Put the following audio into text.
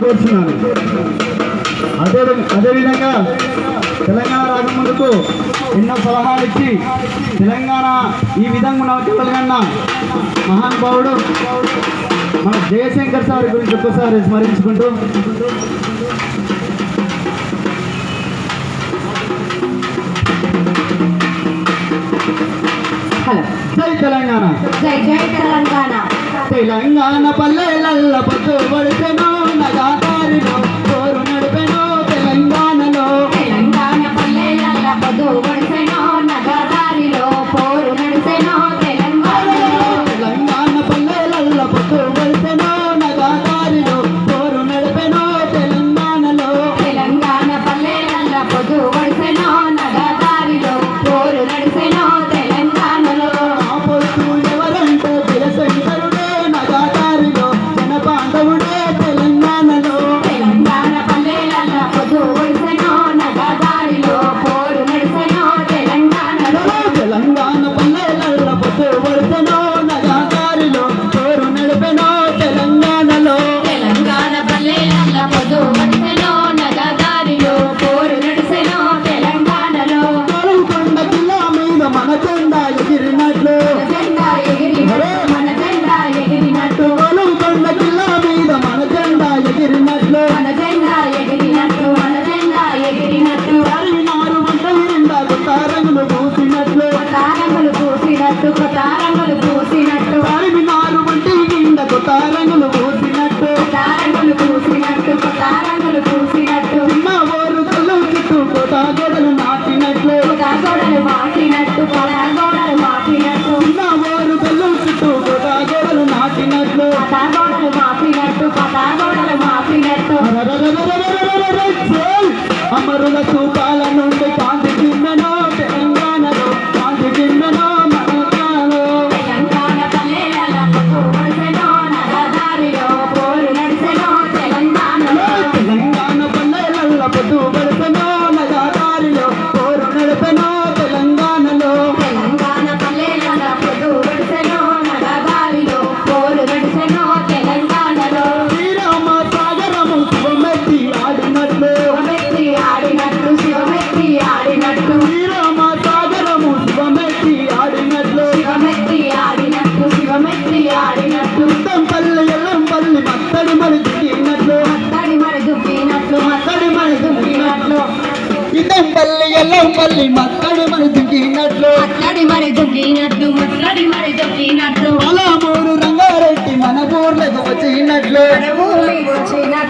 కోరుతున్నాను. అదేవిధంగా తెలంగాణ రాకముందుకు ఎన్నో సలహాలు ఇచ్చి తెలంగాణ ఈ విధంగా నవకలగన్న మహానుభావుడు మన జయశంకర్ సార్ గురించి ఒక్కసారి స్మరించుకుంటూ జై తెలంగాణ, జై జై తెలంగాణ. తెలంగాణ పల్లెలల్ల పొద్దు పడితేనో నగాదారిలో కోరు నడిపెనో తెలంగాణలో. తెలంగాణ పల్లెలల్ల పొద్దు పడితేనో నగాదారిలో పోరు నడిసెనో తెలంగాణలో. తెలంగాణ పల్లెలల్ల పొద్దు పడితేనో నగాదారిలో కోరు నడిపెనో తెలంగాణలో. తెలంగాణ పల్లెలల్ల పొద్దు పడితేనో నగాదారిలో పోరు నడిసెనో తెలంగాణలో. ఆ పొద్దు ఎవరంటే జయశంకరుడే నగాదారిలో జనబాంధవుడే తెలంగాణలో. తెలంగాణ పల్లెలల్ల పొద్దు పడితేనో నగాదారిలో పోరు నడిసెనో తెలంగాణలో. తెలంగాణ పల్లెలల్ల పొద్దు పడితేనో నగాదారిలో కోరు నడిపెనో తెలంగాణలో. తెలంగాణ పల్లెలల్ల పొద్దు పడితేనో నగాదారిలో పోరు నడిసెనో తెలంగాణలో. కొండ కిల్లా మీద మన జెండా ఎగిరినట్లు, జెండా ఎగిరినట్టు మన జెండా ఎగిరినట్టు కొండ కిల్లా మీద మన జెండా ఎగిరినట్లు. మన జెండా ఎగిరినట్టు మన జెండా ఎగిరినట్టు నారు వంట నిండా కొత్త రంగులు పూసినట్లు, కొత్తారంగులు పూసినట్టు కొత్తారంగులు పూసినట్టు నారు వంటి నిండా కొత్త రంగులు పూసినట్టు. కొత్తారంగులు పూసినట్టు కొత్తారంగులు పూసినట్టు మా ఊరు కళ్ళు చుట్టూ కొత్త గొడవలు నాటినట్లు, కొత్తాగోడలు మాటినట్టు కొత్తాగోడలు మాటినట్టు మా ఊరు కళ్ళు చుట్టూ కొత్త గొడవలు నాటినట్లు. కొత్తాగోడలు మాపినట్టు కొత్తాగోడలు మాపినట్టు అమరుల చూపాల నుండి కాంతి గిన్నెనో తెలంగాణలో, కాంతి గిన్నెనో మనగానో. తెలంగాణ పల్లెల పొద్దు పడిసెనో నగదారిలో పోరు నడిసెనో తెలంగాణలో. తెలంగాణ పల్లెలల్ల పొద్దు పడితేనో నగాదారిలో కోరు నడిపెనో తెలంగాణలో. తెలంగాణ పల్లెల పొద్దు పడిసెనో నగదారిలో పోరు నడిసెనో తెలంగాణలో. శ్రీరామ సాగరము శివమెత్తి ఆడినట్లు, శివమెత్తి ఆడినట్టు శివమెత్తి ఆడినట్టు శ్రీరామ సాగరము శివమెత్తి ఆడినట్లు. శివమెత్తి ఆడినట్టు శివమెత్తి ఆడినట్టు పల్లి ఎల్లంపల్లి మత్తడి మరి దిగినట్లు, మత్తడి మరి దుబ్బినట్లు మత్తడి మరి దుబ్బినట్లు ఇదంపల్లి ఎల్లంపల్లి మత్తడి మరి దిగినట్లు. మత్తడి మరి దుబ్బినట్లు మత్తడి మరి దుబ్బినట్లు అలా మూడు రంగారెడ్డి మన ఊర్లకు వచ్చినట్లు, మన ఊరికి వచ్చినట్లు